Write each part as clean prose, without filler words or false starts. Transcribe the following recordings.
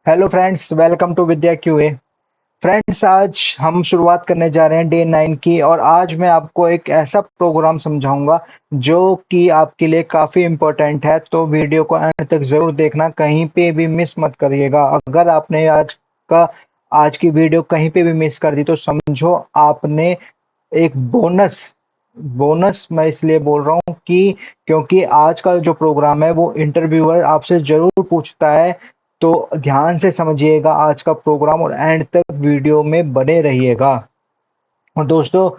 Hello friends, welcome to Vidya QA. Friends, आज हम शुरुआत करने जा रहे हैं डे 9 की। और आज मैं आपको एक ऐसा प्रोग्राम समझाऊंगा जो कि आपके लिए काफ़ी इम्पोर्टेंट है। तो वीडियो को अंत तक ज़रूर देखना, कहीं पे भी मिस मत करिएगा। अगर आपने आज की वीडियो कहीं पे भी मिस कर दी तो समझो आपने एक बोनस बोनस मैं इसलिए बोल रहा हूँ कि क्योंकि आज का जो प्रोग्राम है वो इंटरव्यूअर आपसे जरूर पूछता है। तो ध्यान से समझिएगा आज का प्रोग्राम और एंड तक वीडियो में बने रहिएगा। और दोस्तों,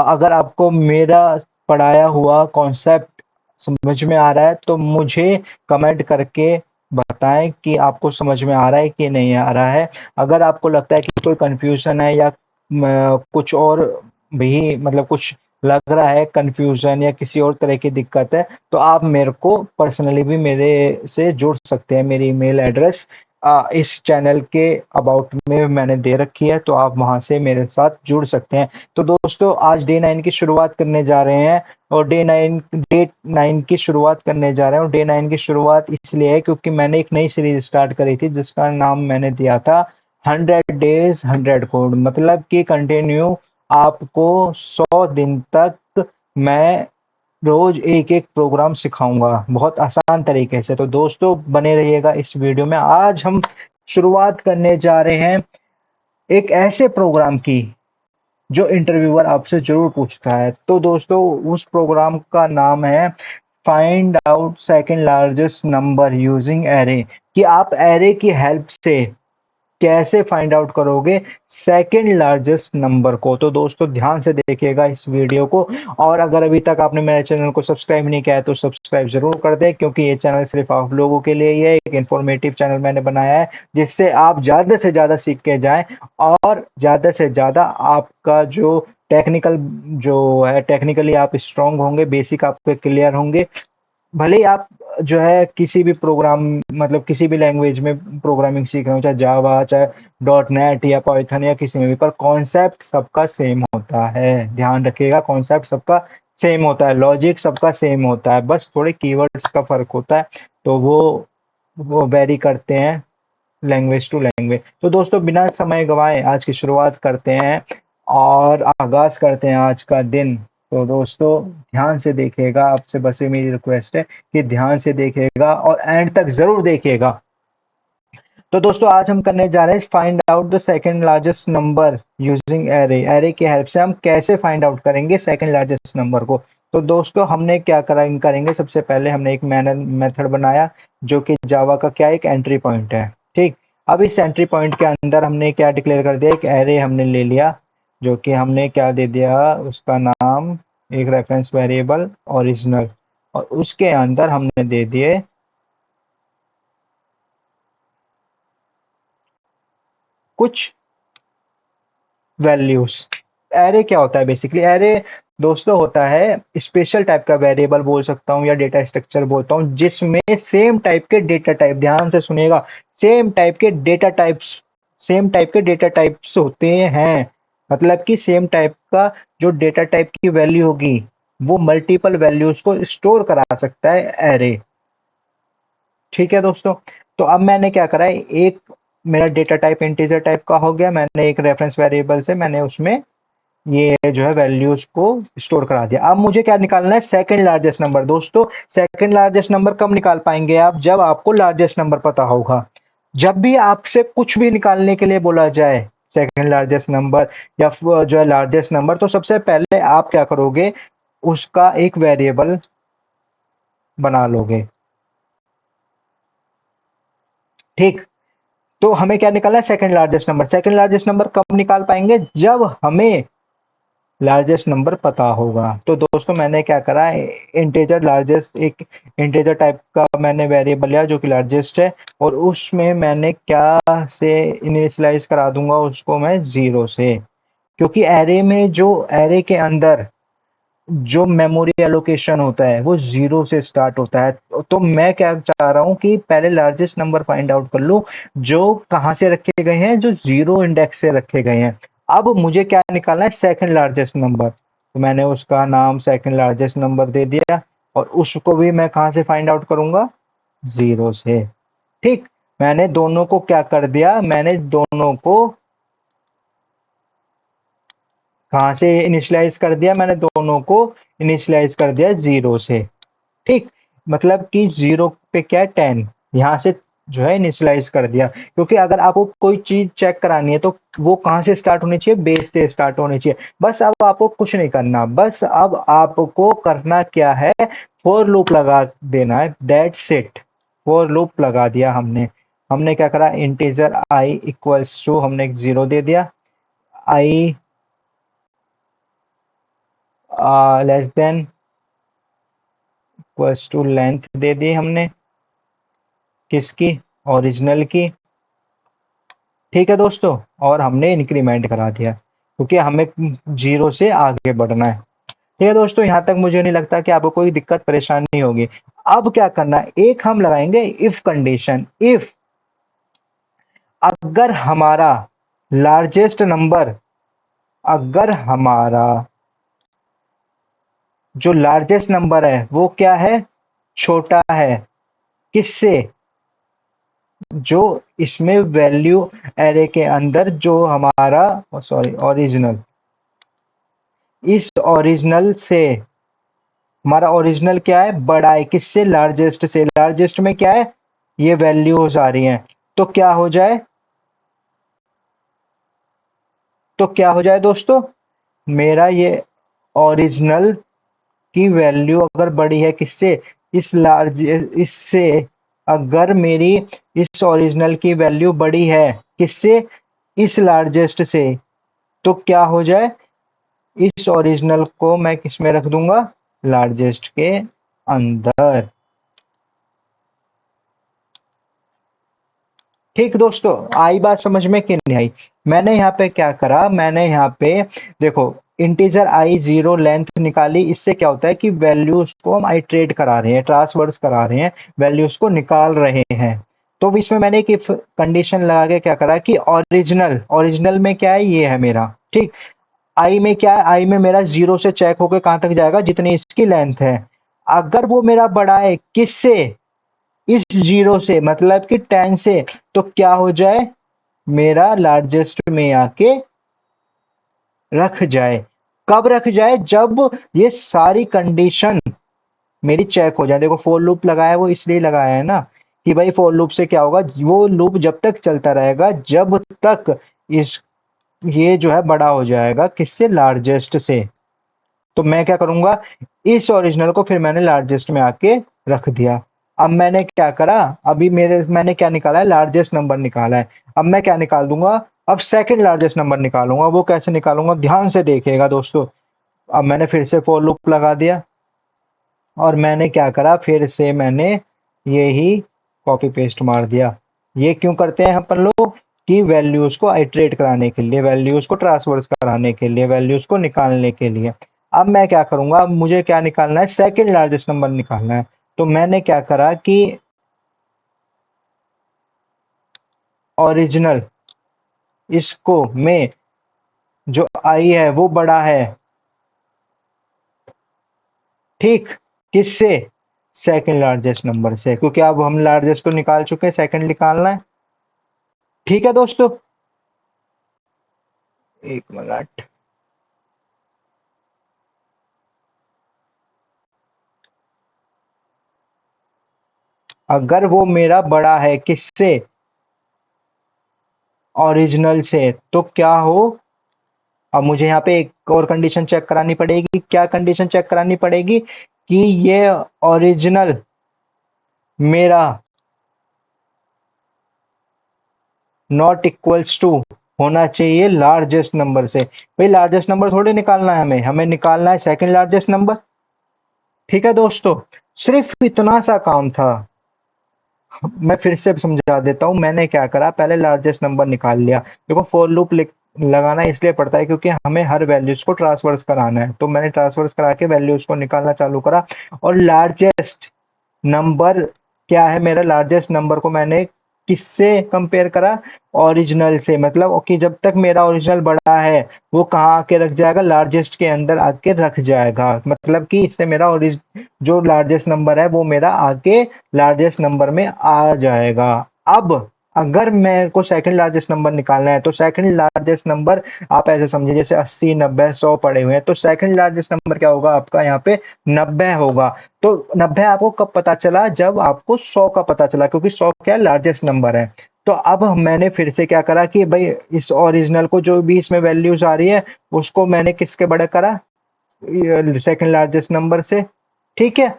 अगर आपको मेरा पढ़ाया हुआ कॉन्सेप्ट समझ में आ रहा है तो मुझे कमेंट करके बताएं कि आपको समझ में आ रहा है कि नहीं आ रहा है। अगर आपको लगता है कि कोई कंफ्यूजन है या कुछ और भी मतलब कुछ लग रहा है कंफ्यूजन या किसी और तरह की दिक्कत है तो आप मेरे को पर्सनली भी मेरे से जुड़ सकते हैं। मेरी ईमेल एड्रेस इस चैनल के अबाउट में मैंने दे रखी है, तो आप वहां से मेरे साथ जुड़ सकते हैं। तो दोस्तों, आज डे 9 की शुरुआत करने जा रहे हैं। और डे 9 की शुरुआत करने जा रहे हैं। और डे 9 की शुरुआत इसलिए है क्योंकि मैंने एक नई सीरीज स्टार्ट करी थी जिसका नाम मैंने दिया था 100 डेज 100 कोड। मतलब कि कंटिन्यू आपको 100 दिन तक मैं रोज एक एक प्रोग्राम सिखाऊंगा बहुत आसान तरीके से। तो दोस्तों, बने रहिएगा इस वीडियो में। आज हम शुरुआत करने जा रहे हैं एक ऐसे प्रोग्राम की जो इंटरव्यूअर आपसे जरूर पूछता है। तो दोस्तों, उस प्रोग्राम का नाम है find out second largest number using array. कि आप एरे की हेल्प से कैसे फाइंड आउट करोगे सेकंड लार्जेस्ट नंबर को। तो दोस्तों, ध्यान से देखिएगा इस वीडियो को। और अगर अभी तक आपने मेरे चैनल को सब्सक्राइब नहीं किया है तो सब्सक्राइब जरूर कर दें, क्योंकि ये चैनल सिर्फ आप लोगों के लिए ही है। एक इन्फॉर्मेटिव चैनल मैंने बनाया है जिससे आप ज्यादा से ज्यादा सीख के जाएं और ज्यादा से ज्यादा आपका जो टेक्निकली आप स्ट्रांग होंगे, बेसिक आपके क्लियर होंगे। भले ही आप जो है किसी भी प्रोग्राम मतलब किसी भी लैंग्वेज में प्रोग्रामिंग सीख रहे हो, चाहे जावा, चाहे .NET या पाइथन या किसी में भी, पर कॉन्सेप्ट सबका सेम होता है। ध्यान रखिएगा, कॉन्सेप्ट सबका सेम होता है, लॉजिक सबका सेम होता है, बस थोड़े कीवर्ड्स का फर्क होता है। तो वो वेरी करते हैं लैंग्वेज टू लैंग्वेज। तो दोस्तों, बिना समय गवाए आज की शुरुआत करते हैं और आगाज करते हैं आज का दिन। तो दोस्तों, ध्यान से देखिएगा, आपसे बस ये मेरी रिक्वेस्ट है कि ध्यान से देखिएगा और एंड तक जरूर देखिएगा। तो दोस्तों, आज हम करने जा रहे हैं find out the second largest number using array. Array की हेल्प से हम कैसे फाइंड आउट करेंगे सेकंड लार्जेस्ट नंबर को। तो दोस्तों, हमने क्या करेंगे, सबसे पहले हमने एक मेथड बनाया जो कि जावा का क्या एक एंट्री पॉइंट है। ठीक। अब इस एंट्री पॉइंट के अंदर हमने क्या डिक्लेयर कर दिया, एक एरे हमने ले लिया जो कि हमने क्या दे दिया, उसका नाम एक रेफरेंस वेरिएबल ओरिजिनल। और उसके अंदर हमने दे दिए कुछ वैल्यूज। एरे क्या होता है बेसिकली, एरे दोस्तों होता है स्पेशल टाइप का वेरिएबल बोल सकता हूँ या डेटा स्ट्रक्चर बोलता हूँ जिसमें सेम टाइप के डेटा टाइप, ध्यान से सुनिएगा, सेम टाइप के डेटा टाइप्स सेम टाइप के डेटा टाइप्स होते हैं। मतलब कि सेम टाइप का जो डेटा टाइप की वैल्यू होगी वो मल्टीपल वैल्यूज को स्टोर करा सकता है एरे। ठीक है दोस्तों। तो अब मैंने क्या करा है, एक मेरा डेटा टाइप इंटीजर टाइप का हो गया, मैंने एक रेफरेंस वेरिएबल से मैंने उसमें ये जो है वैल्यूज को स्टोर करा दिया। अब मुझे क्या निकालना है, सेकंड लार्जेस्ट नंबर। दोस्तों, सेकंड लार्जेस्ट नंबर कब निकाल पाएंगे आप, जब आपको लार्जेस्ट नंबर पता होगा। जब भी आपसे कुछ भी निकालने के लिए बोला जाए, सेकंड लार्जेस्ट नंबर या जो है लार्जेस्ट नंबर, तो सबसे पहले आप क्या करोगे, उसका एक वेरिएबल बना लोगे। ठीक। तो हमें क्या निकालना है, second largest number. Second largest number कब निकाल पाएंगे, जब हमें लार्जेस्ट नंबर पता होगा। तो दोस्तों, मैंने क्या करा, इंटीजर लार्जेस्ट एक इंटीजर टाइप का मैंने वेरिएबल लिया जो कि लार्जेस्ट है। और उसमें मैंने क्या से इनिशियलाइज करा दूंगा उसको मैं 0 से, क्योंकि एरे के अंदर जो मेमोरी एलोकेशन होता है वो 0 से स्टार्ट होता है। तो मैं क्या चाह रहा हूँ कि पहले लार्जेस्ट नंबर फाइंड आउट कर लूं जो कहाँ से रखे गए हैं, जो 0 इंडेक्स से रखे गए हैं। अब मुझे क्या निकालना है, सेकंड लार्जेस्ट नंबर। तो मैंने उसका नाम सेकंड लार्जेस्ट नंबर दे दिया और उसको भी मैं कहाँ से फाइंड आउट करूंगा, 0 से। ठीक। मैंने दोनों को क्या कर दिया, मैंने दोनों को कहाँ से इनिशियलाइज कर दिया, मैंने दोनों को इनिशियलाइज कर दिया 0 से। ठीक, मतलब कि 0 पे क्या है 10, यहाँ से जो है इनिशियलाइज कर दिया, क्योंकि अगर आपको कोई चीज चेक करानी है तो वो कहाँ से स्टार्ट होनी चाहिए, बेस से स्टार्ट होनी चाहिए। बस अब आपको कुछ नहीं करना, बस अब आपको करना क्या है, फॉर लूप लगा देना है, दैट्स इट। फॉर लूप लगा दिया हमने। हमने क्या करा, इंटीजर आई इक्वल्स टू, हमने एक 0 दे दिया, I less than equals to length दे दी हमने, किसकी, ओरिजिनल की। ठीक है दोस्तों, और हमने इंक्रीमेंट करा दिया क्योंकि हमें 0 से आगे बढ़ना है। ठीक है दोस्तों, यहाँ तक मुझे नहीं लगता कि आपको कोई दिक्कत परेशानी होगी। अब क्या करना है, एक हम लगाएंगे इफ कंडीशन। इफ अगर हमारा लार्जेस्ट नंबर, अगर हमारा जो लार्जेस्ट नंबर है वो क्या है, छोटा है, किससे, जो इसमें वैल्यू एरे के अंदर जो हमारा, सॉरी ओरिजिनल, इस ओरिजिनल से हमारा ओरिजिनल क्या है, बड़ा है, किससे, लार्जेस्ट से। लार्जेस्ट में क्या है, ये वैल्यूज आ रही हैं, तो क्या हो जाए, तो क्या हो जाए दोस्तों, मेरा ये ओरिजिनल की वैल्यू अगर बड़ी है किससे, इस लार्ज, इससे, अगर मेरी इस ओरिजिनल की वैल्यू बड़ी है किससे, इस लार्जेस्ट से, तो क्या हो जाए, इस ओरिजिनल को मैं किस में रख दूंगा, लार्जेस्ट के अंदर। ठीक दोस्तों, आई बात समझ में कि नहीं आई। मैंने यहाँ पे क्या करा, मैंने यहाँ पे देखो इंटीजर आई 0 लेंथ निकाली। इससे क्या होता है कि वैल्यूज को हम आइट्रेट करा रहे हैं, ट्रांसवर्स करा रहे हैं, वैल्यूज को निकाल रहे हैं। तो इसमें मैंने एक इफ कंडीशन लगा के क्या करा कि ओरिजिनल, ओरिजिनल में क्या है, ये है मेरा। ठीक, आई में क्या है, आई में मेरा 0 से चेक होकर कहां तक जाएगा, जितनी इसकी लेंथ है। अगर वो मेरा बड़ा है किससे, इस 0 से, मतलब कि 10 से, तो क्या हो जाए, मेरा लार्जेस्ट में आके रख जाए। कब रख जाए, जब ये सारी कंडीशन मेरी चेक हो जाए। देखो फॉर लूप लगाया, वो इसलिए लगाया है ना कि भाई फॉर लूप से क्या होगा, वो लूप जब तक चलता रहेगा जब तक इस, ये जो है बड़ा हो जाएगा किससे, लार्जेस्ट से। तो मैं क्या करूंगा, इस ओरिजिनल को फिर मैंने लार्जेस्ट में आके रख दिया। अब मैंने क्या करा, अभी मेरे मैंने क्या निकाला है, लार्जेस्ट नंबर निकाला है। अब मैं क्या निकाल दूंगा, अब सेकंड लार्जेस्ट नंबर निकालूंगा। वो कैसे निकालूंगा, ध्यान से देखिएगा दोस्तों। अब मैंने फिर से फॉर लूप लगा दिया और मैंने क्या करा, फिर से मैंने यही कॉपी पेस्ट मार दिया। ये क्यों करते हैं अपन लोग, कि वैल्यूज को आइट्रेट कराने के लिए, वैल्यूज को ट्रांसवर्स कराने के लिए, वैल्यूज को निकालने के लिए। अब मैं क्या करूंगा, अब मुझे क्या निकालना है, सेकंड लार्जेस्ट नंबर निकालना है। तो मैंने क्या करा कि ओरिजिनल, इसको में जो आई है वो बड़ा है, ठीक, किससे, सेकंड लार्जेस्ट नंबर से, क्योंकि अब हम लार्जेस्ट को निकाल चुके हैं, सेकंड निकालना है। ठीक है दोस्तों, एक मिनट। अगर वो मेरा बड़ा है किससे, ओरिजिनल से, तो क्या हो, अब मुझे यहाँ पे एक और कंडीशन चेक करानी पड़ेगी। क्या कंडीशन चेक करानी पड़ेगी, कि ये ओरिजिनल मेरा नॉट इक्वल्स टू होना चाहिए लार्जेस्ट नंबर से। भाई लार्जेस्ट नंबर थोड़ी निकालना है हमें, हमें निकालना है सेकंड लार्जेस्ट नंबर। ठीक है दोस्तों, सिर्फ इतना सा काम था। मैं फिर से समझा देता हूँ, मैंने क्या करा, पहले लार्जेस्ट नंबर निकाल लिया। देखो फॉर लूप लगाना इसलिए पड़ता है क्योंकि हमें हर वैल्यूज को ट्रांसफर्स कराना है। तो मैंने ट्रांसफर्स करा के वैल्यूज को निकालना चालू करा। और लार्जेस्ट नंबर क्या है, मेरा लार्जेस्ट नंबर को मैंने किससे कंपेयर करा, ओरिजिनल से। मतलब ओके, जब तक मेरा ओरिजिनल बड़ा है वो कहाँ आके रख जाएगा, लार्जेस्ट के अंदर आके रख जाएगा। मतलब कि इससे मेरा जो लार्जेस्ट नंबर है वो मेरा आके लार्जेस्ट नंबर में आ जाएगा। अब अगर मेरे को सेकंड लार्जेस्ट नंबर निकालना है तो सेकंड लार्जेस्ट नंबर आप ऐसे समझिए जैसे 80, 90, 100 पड़े हुए हैं, तो सेकंड लार्जेस्ट नंबर क्या होगा आपका यहाँ पे 90 होगा। तो 90 आपको कब पता चला? जब आपको 100 का पता चला, क्योंकि 100 क्या लार्जेस्ट नंबर है। तो अब मैंने फिर से क्या करा कि भाई इस ओरिजिनल को जो भी इसमें वैल्यूज आ रही है उसको मैंने किसके बड़ा करा, सेकंड लार्जेस्ट नंबर से। ठीक है,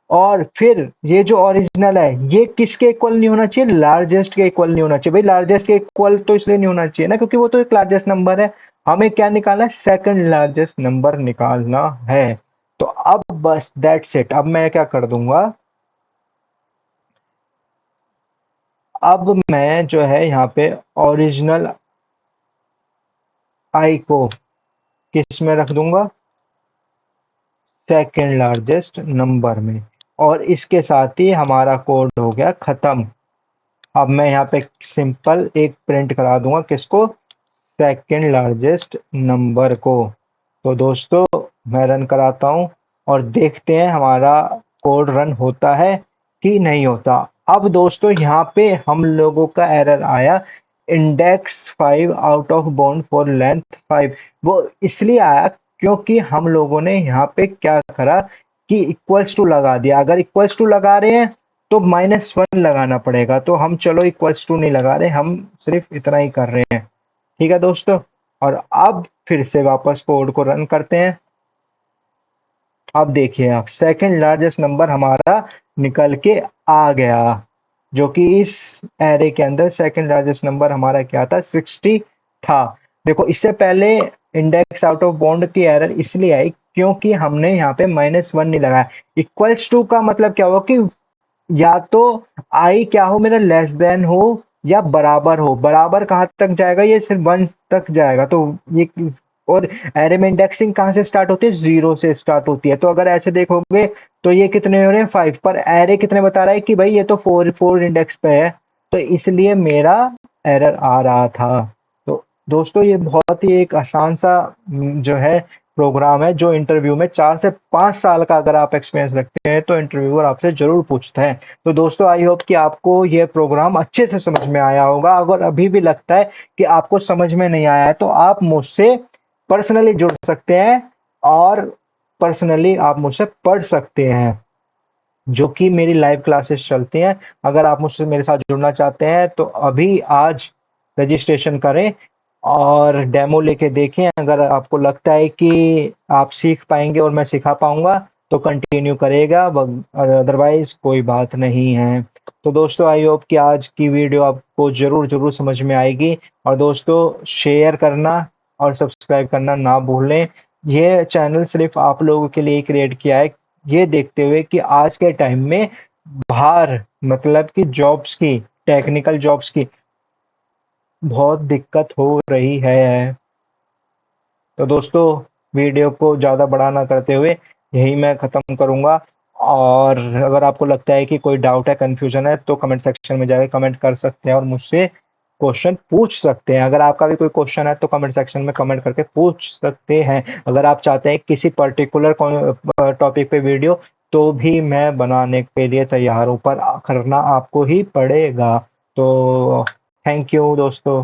और फिर ये जो ओरिजिनल है ये किसके इक्वल नहीं होना चाहिए? लार्जेस्ट के इक्वल नहीं होना चाहिए। भाई लार्जेस्ट के इक्वल तो इसलिए नहीं होना चाहिए ना क्योंकि वो तो एक लार्जेस्ट नंबर है। हमें क्या निकालना है? सेकंड लार्जेस्ट नंबर निकालना है। तो अब बस दैट्स इट। अब मैं क्या कर दूंगा, अब मैं जो है यहाँ पे ओरिजिनल आई को किस में रख दूंगा? सेकंड लार्जेस्ट नंबर में। और इसके साथ ही हमारा कोड हो गया खत्म। अब मैं यहाँ पे सिंपल एक प्रिंट करा दूंगा किसको? सेकंड लार्जेस्ट नंबर को। तो दोस्तों मैं रन कराता हूँ और देखते हैं हमारा कोड रन होता है कि नहीं होता। अब दोस्तों यहाँ पे हम लोगों का एरर आया, index 5 out of bound for length 5। वो इसलिए आया क्योंकि हम लोगों ने यहाँ पे क्या करा कि इक्वल्स टू लगा दिया। अगर इक्वल्स टू लगा रहे हैं तो -1 लगाना पड़ेगा, तो हम चलो इक्वल्स टू नहीं लगा रहे, हम सिर्फ इतना ही कर रहे हैं। ठीक है दोस्तों, और अब फिर से वापस कोड को रन करते हैं। अब देखिए आप सेकंड लार्जेस्ट नंबर हमारा निकल के आ गया, जो कि इस एरे के अंदर सेकंड लार्जेस्ट नंबर हमारा क्या था? 60 था। देखो इससे पहले इंडेक्स आउट ऑफ बाउंड की एरर इसलिए आई क्योंकि हमने यहाँ पे -1 नहीं लगाया। इक्वल्स टू का मतलब क्या हुआ कि या तो आई क्या हो मेरा, लेस देन हो या बराबर हो। बराबर कहाँ तक जाएगा? ये सिर्फ 1 तक जाएगा। तो ये, और एरे में इंडेक्सिंग कहाँ से स्टार्ट होती है? 0 से स्टार्ट होती है। तो अगर ऐसे देखोगे तो ये कितने हो रहे हैं? 5, पर एरे कितने बता रहा है कि भाई ये तो 4 इंडेक्स पे है, तो इसलिए मेरा एरर आ रहा था। तो दोस्तों ये बहुत ही एक आसान सा जो है प्रोग्राम है, जो इंटरव्यू में 4 से 5 साल का अगर आप एक्सपीरियंस रखते हैं तो इंटरव्यूअर आपसे जरूर पूछता है। तो दोस्तों आई होप कि आपको ये प्रोग्राम अच्छे से समझ में आया होगा। अगर अभी भी लगता है कि आपको समझ में नहीं आया है तो आप मुझसे पर्सनली जुड़ सकते हैं और पर्सनली आप मुझसे पढ़ सकते हैं, जो कि मेरी लाइव क्लासेस चलती हैं। अगर आप मुझसे मेरे साथ जुड़ना चाहते हैं तो अभी आज रजिस्ट्रेशन करें और डेमो लेके देखें। अगर आपको लगता है कि आप सीख पाएंगे और मैं सिखा पाऊंगा तो कंटिन्यू करेगा, अदरवाइज कोई बात नहीं है। तो दोस्तों आई होप कि आज की वीडियो आपको जरूर जरूर समझ में आएगी। और दोस्तों शेयर करना और सब्सक्राइब करना ना भूलें। ये चैनल सिर्फ आप लोगों के लिए क्रिएट किया है, ये देखते हुए कि आज के टाइम में बाहर मतलब कि जॉब्स की, टेक्निकल जॉब्स की बहुत दिक्कत हो रही है। तो दोस्तों वीडियो को ज़्यादा बड़ा ना करते हुए यही मैं ख़त्म करूँगा। और अगर आपको लगता है कि कोई डाउट है, कन्फ्यूजन है, तो कमेंट सेक्शन में जाकर कमेंट कर सकते हैं और मुझसे क्वेश्चन पूछ सकते हैं। अगर आपका भी कोई क्वेश्चन है तो कमेंट सेक्शन में कमेंट करके पूछ सकते हैं। अगर आप चाहते हैं किसी पर्टिकुलर टॉपिक पे वीडियो, तो भी मैं बनाने के लिए तैयार हूँ, पर करना आपको ही पड़ेगा। तो थैंक यू दोस्तों।